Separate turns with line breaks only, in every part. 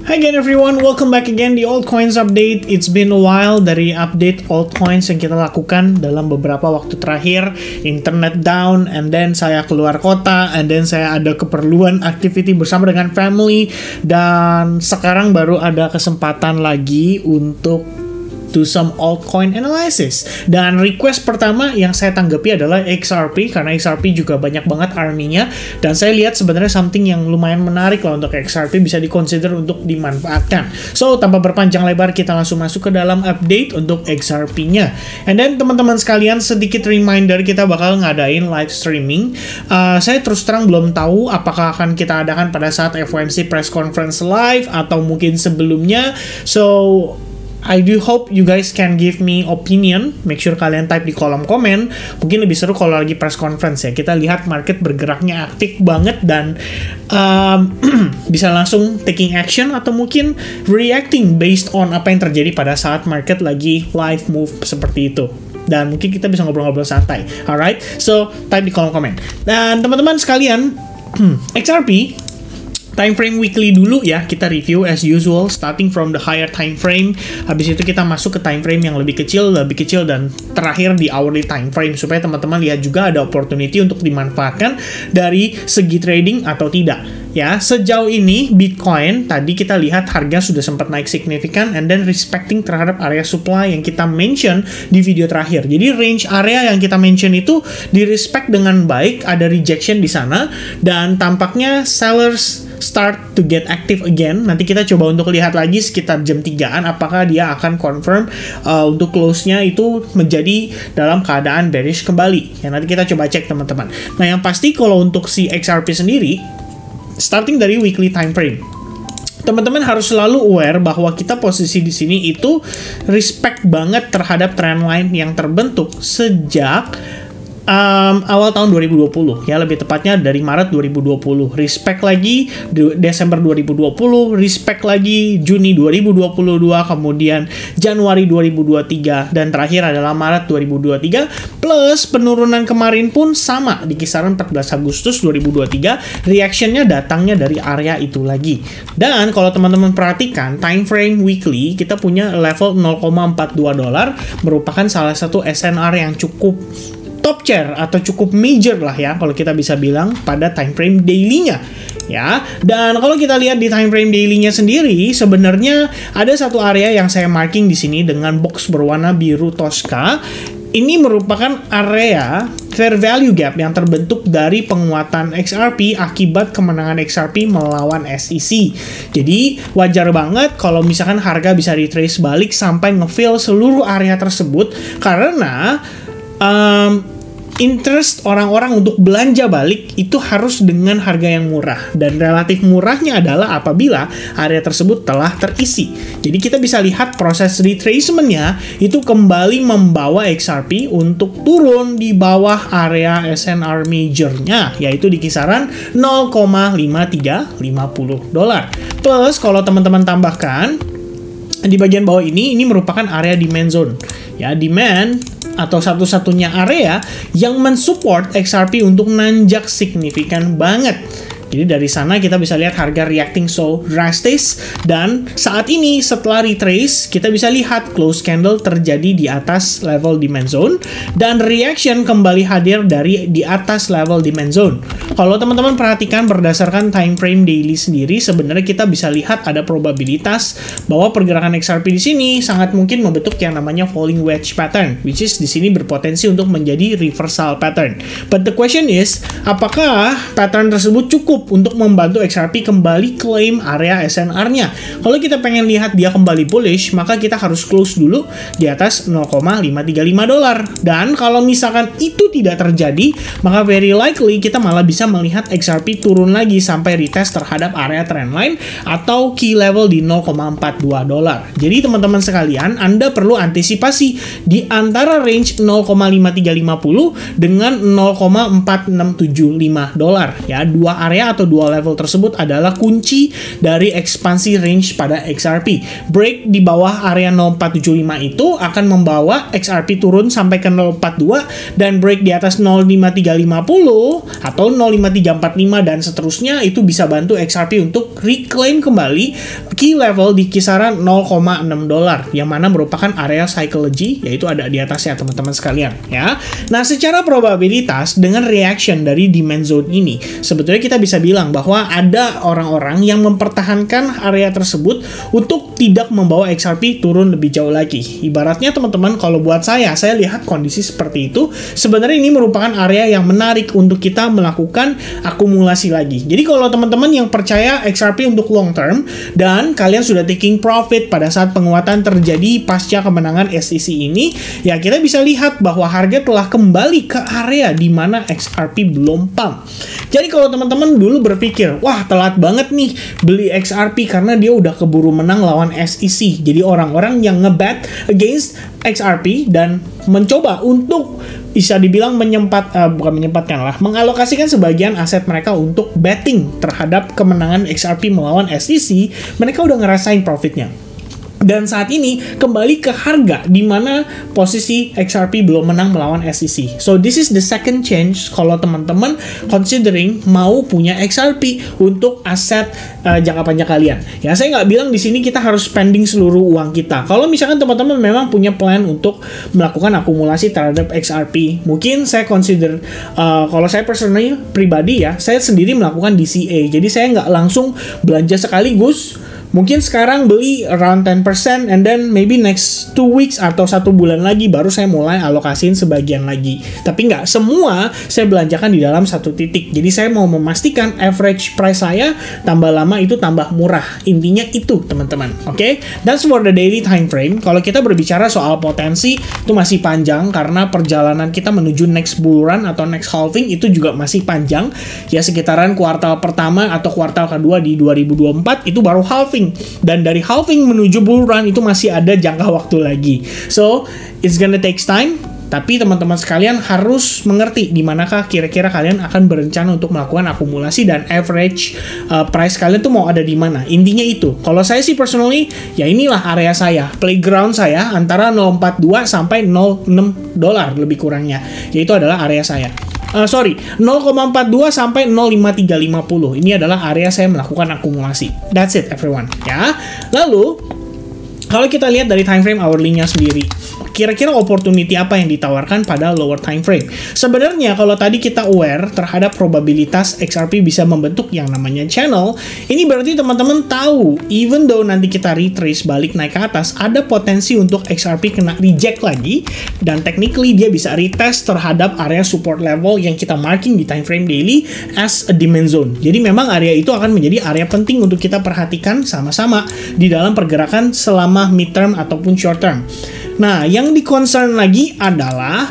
Hi again everyone, welcome back again di Altcoins Update. It's been a while dari update altcoins yang kita lakukan dalam beberapa waktu terakhir. Internet down, and then saya keluar kota, and then saya ada keperluan activity bersama dengan family. Dan sekarang baru ada kesempatan lagi untuk do some altcoin analysis. Dan request pertama yang saya tanggapi adalah XRP, karena XRP juga banyak banget army-nya, dan saya lihat sebenarnya something yang lumayan menarik lah untuk XRP bisa diconsider untuk dimanfaatkan. So, tanpa berpanjang lebar, kita langsung masuk ke dalam update untuk XRP-nya. And then, teman-teman sekalian, sedikit reminder, kita bakal ngadain live streaming. Saya terus terang belum tahu apakah akan kita adakan pada saat FOMC press conference live, atau mungkin sebelumnya. So, I do hope you guys can give me opinion. Make sure kalian type di kolom komen. Mungkin lebih seru kalau lagi press conference ya. Kita lihat market bergeraknya aktif banget dan bisa langsung taking action atau mungkin reacting based on apa yang terjadi pada saat market lagi live move seperti itu. Dan mungkin kita bisa ngobrol-ngobrol santai. Alright, so type di kolom komen. Dan teman-teman sekalian, XRP time frame weekly dulu ya, kita review as usual starting from the higher time frame. Habis itu kita masuk ke time frame yang lebih kecil, dan terakhir di hourly time frame supaya teman-teman lihat juga ada opportunity untuk dimanfaatkan dari segi trading atau tidak. Ya, sejauh ini Bitcoin tadi kita lihat harga sudah sempat naik signifikan and then respecting terhadap area supply yang kita mention di video terakhir. Jadi range area yang kita mention itu di respect dengan baik, ada rejection di sana dan tampaknya sellers start to get active again. Nanti kita coba untuk lihat lagi sekitar jam 3-an apakah dia akan confirm untuk close-nya itu menjadi dalam keadaan bearish kembali. Ya, nanti kita coba cek teman-teman. Nah, yang pasti kalau untuk si XRP sendiri starting dari weekly time frame, teman-teman harus selalu aware bahwa kita posisi di sini itu respect banget terhadap trendline yang terbentuk sejak awal tahun 2020 ya, lebih tepatnya dari Maret 2020, respect lagi Desember 2020, respect lagi Juni 2022, kemudian Januari 2023, dan terakhir adalah Maret 2023, plus penurunan kemarin pun sama di kisaran 14 Agustus 2023, reactionnya datangnya dari area itu lagi. Dan kalau teman-teman perhatikan time frame weekly, kita punya level $0,42 merupakan salah satu SNR yang cukup top chair atau cukup major lah ya kalau kita bisa bilang pada time frame daily-nya ya. Dan kalau kita lihat di time frame daily-nya sendiri, sebenarnya ada satu area yang saya marking di sini dengan box berwarna biru Tosca. Ini merupakan area fair value gap yang terbentuk dari penguatan XRP akibat kemenangan XRP melawan SEC. Jadi wajar banget kalau misalkan harga bisa retrace balik sampai nge-fill seluruh area tersebut, karena interest orang-orang untuk belanja balik itu harus dengan harga yang murah, dan relatif murahnya adalah apabila area tersebut telah terisi. Jadi kita bisa lihat proses retracement-nya itu kembali membawa XRP untuk turun di bawah area SNR major-nya, yaitu di kisaran $0,5350. Plus kalau teman-teman tambahkan di bagian bawah ini merupakan area demand zone ya, demand atau satu-satunya area yang mensupport XRP untuk nanjak signifikan banget. Jadi dari sana kita bisa lihat harga reacting so drastic, dan saat ini setelah retrace kita bisa lihat close candle terjadi di atas level demand zone dan reaction kembali hadir dari di atas level demand zone. Kalau teman-teman perhatikan berdasarkan time frame daily sendiri, sebenarnya kita bisa lihat ada probabilitas bahwa pergerakan XRP di sini sangat mungkin membentuk yang namanya falling wedge pattern, which is di sini berpotensi untuk menjadi reversal pattern. But the question is, apakah pattern tersebut cukup untuk membantu XRP kembali claim area SNR-nya? Kalau kita pengen lihat dia kembali bullish, maka kita harus close dulu di atas $0,535. Dan kalau misalkan itu tidak terjadi, maka very likely kita malah bisa melihat XRP turun lagi sampai retest terhadap area trendline atau key level di $0,42. Jadi teman-teman sekalian, Anda perlu antisipasi di antara range $0,5350 dengan $0,4675 ya, dua area atau dua level tersebut adalah kunci dari ekspansi range pada XRP. Break di bawah area 0.475 itu akan membawa XRP turun sampai ke 0.42, dan break di atas 0.5350 atau 0.5345 dan seterusnya itu bisa bantu XRP untuk reclaim kembali key level di kisaran $0.6, yang mana merupakan area psychology, yaitu ada di atasnya teman-teman sekalian ya. Nah, secara probabilitas dengan reaction dari demand zone ini, sebetulnya kita bisa bilang bahwa ada orang-orang yang mempertahankan area tersebut untuk tidak membawa XRP turun lebih jauh lagi. Ibaratnya teman-teman, kalau buat saya lihat kondisi seperti itu, sebenarnya ini merupakan area yang menarik untuk kita melakukan akumulasi lagi. Jadi kalau teman-teman yang percaya XRP untuk long term dan kalian sudah taking profit pada saat penguatan terjadi pasca kemenangan SEC ini, ya kita bisa lihat bahwa harga telah kembali ke area di mana XRP belum pump. Jadi kalau teman-teman dulu berpikir, wah telat banget nih beli XRP karena dia udah keburu menang lawan SEC. Jadi orang-orang yang ngebet against XRP dan mencoba untuk bisa dibilang mengalokasikan sebagian aset mereka untuk betting terhadap kemenangan XRP melawan SEC, mereka udah ngerasain profitnya. Dan saat ini kembali ke harga di mana posisi XRP belum menang melawan SEC. So this is the second change kalau teman-teman considering mau punya XRP untuk aset jangka panjang kalian. Ya, saya nggak bilang di sini kita harus spending seluruh uang kita. Kalau misalkan teman-teman memang punya plan untuk melakukan akumulasi terhadap XRP, mungkin saya consider kalau saya personally pribadi ya, saya sendiri melakukan DCA. Jadi saya nggak langsung belanja sekaligus. Mungkin sekarang beli around 10% and then maybe next 2 weeks atau 1 bulan lagi baru saya mulai alokasiin sebagian lagi. Tapi nggak semua saya belanjakan di dalam satu titik. Jadi saya mau memastikan average price saya tambah lama itu tambah murah. Intinya itu teman-teman. Oke? That's for the daily time frame. Kalau kita berbicara soal potensi itu masih panjang karena perjalanan kita menuju next bull run atau next halving itu juga masih panjang. Ya sekitaran kuartal pertama atau kuartal kedua di 2024 itu baru halving. Dan dari halving menuju bull run itu masih ada jangka waktu lagi. So, it's gonna take time. Tapi teman-teman sekalian harus mengerti di manakah kira-kira kalian akan berencana untuk melakukan akumulasi dan average price kalian tuh mau ada di mana. Intinya itu. Kalau saya sih personally, ya inilah area saya. Playground saya antara 0.42 sampai $0.6 lebih kurangnya. Yaitu adalah area saya. 0,42 sampai 0,5350. Ini adalah area saya melakukan akumulasi. That's it everyone. Ya. Lalu kalau kita lihat dari time frame hourly-nya sendiri, kira-kira opportunity apa yang ditawarkan pada lower time frame? Sebenarnya kalau tadi kita aware terhadap probabilitas XRP bisa membentuk yang namanya channel, ini berarti teman-teman tahu even though nanti kita retrace balik naik ke atas, ada potensi untuk XRP kena reject lagi dan technically dia bisa retest terhadap area support level yang kita marking di time frame daily as a demand zone. Jadi memang area itu akan menjadi area penting untuk kita perhatikan sama-sama di dalam pergerakan selama midterm ataupun short term. Nah, yang di-concern lagi adalah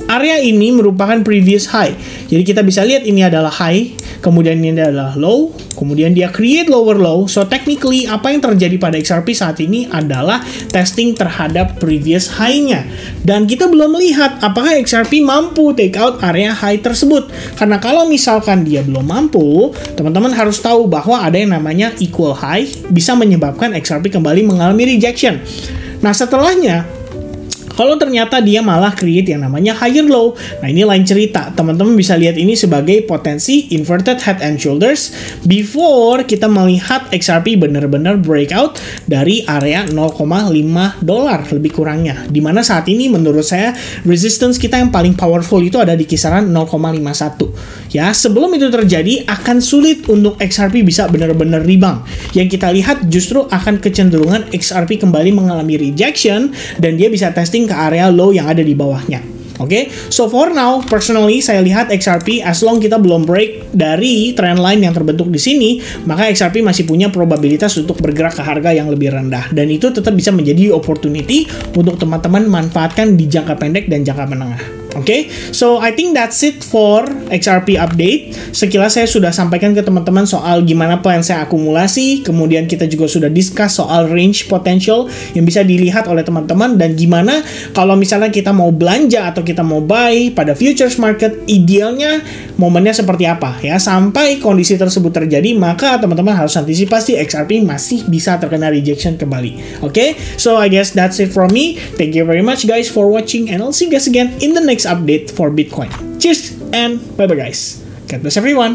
area ini merupakan previous high. Jadi kita bisa lihat ini adalah high, kemudian ini adalah low, kemudian dia create lower low. So technically apa yang terjadi pada XRP saat ini adalah testing terhadap previous high-nya. Dan kita belum melihat apakah XRP mampu take out area high tersebut. Karena kalau misalkan dia belum mampu, teman-teman harus tahu bahwa ada yang namanya equal high bisa menyebabkan XRP kembali mengalami rejection. Nah, setelahnya kalau ternyata dia malah create yang namanya higher low, nah ini lain cerita. Teman-teman bisa lihat ini sebagai potensi inverted head and shoulders before kita melihat XRP benar-benar breakout dari area $0.5 lebih kurangnya. Dimana saat ini menurut saya resistance kita yang paling powerful itu ada di kisaran 0.51. Ya, sebelum itu terjadi akan sulit untuk XRP bisa benar-benar rebound. Yang kita lihat justru akan kecenderungan XRP kembali mengalami rejection dan dia bisa testing ke area low yang ada di bawahnya. Oke, so for now, personally saya lihat XRP as long kita belum break dari trend line yang terbentuk di sini, maka XRP masih punya probabilitas untuk bergerak ke harga yang lebih rendah. Dan itu tetap bisa menjadi opportunity untuk teman-teman manfaatkan di jangka pendek dan jangka menengah. Oke, so I think that's it for XRP update. Sekilas saya sudah sampaikan ke teman-teman soal gimana plan saya akumulasi, kemudian kita juga sudah discuss soal range potential yang bisa dilihat oleh teman-teman, dan gimana kalau misalnya kita mau belanja atau kita mau buy pada futures market, idealnya momennya seperti apa ya. Sampai kondisi tersebut terjadi, maka teman-teman harus antisipasi XRP masih bisa terkena rejection kembali. Oke, so I guess that's it from me. Thank you very much guys for watching, and I'll see you guys again in the next update for Bitcoin. Cheers and bye bye guys. God bless everyone.